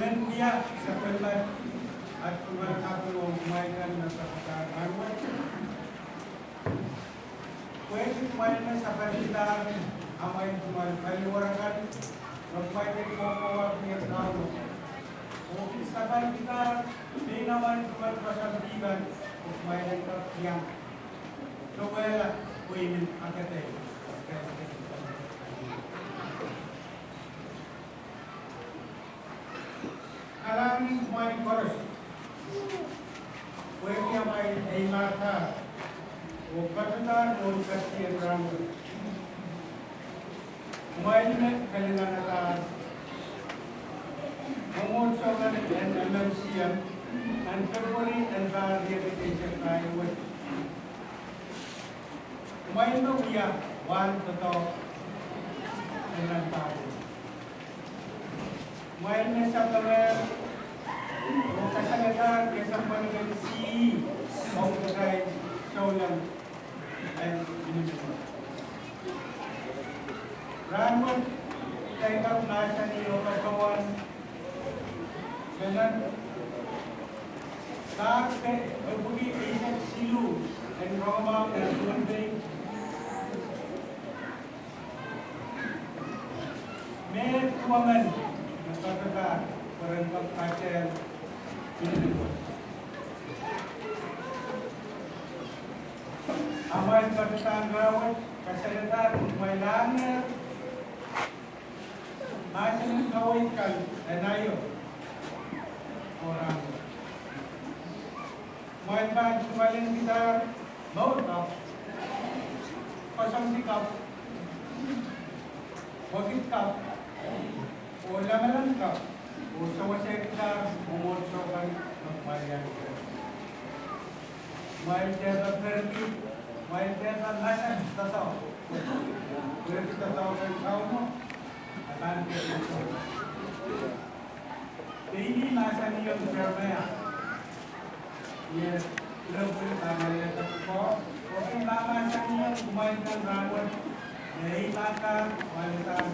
India settlement at tumatapos kumain na sa pagkakanwan. Pwede kumain na sa kanila amay tumalkaliwarakan pwede kumawa niya tao. Kung isakan kita, di naman tumalpasabigan kung kumain na kapiyang. So wala, kuinin akate. Alangin kumain koros. Pwede amay ay mata. O katutan o kasiyang ramo. Kumain na kalinanatan. Mangotsokan and MMCM and February and rehabilitation tayo. Kumain na uya, one to and ang tayo. Kumain na sa kamer, o kasagatan, kasang panagay si of the guide, Solan, and Minimum. Ramon, take up nasa niyo kagawan, ganun, kakte, magbugi isang silu, and Roma, and Dumbay, may kumangan, nagkakata, parang pagkakil, Minimum. Amay katatang rawat, kasalatan, may langit, masin gawin kan, anayo, orang. May bag sumaling kita, maut kap, kosong sikap, wagit kap, o lamalan kap, o sawasya kita, umotso kan, magmayan ka. May tera therapy, may tera lasan, tataw. Kaya kita tataw sa tao mo, atan ka ito. Hindi nasa niyo ang permaya. Yes, ilang po yung tama nila po. Okay, mama sa niyo, kumain ng rawon. Nahihita ka, walita.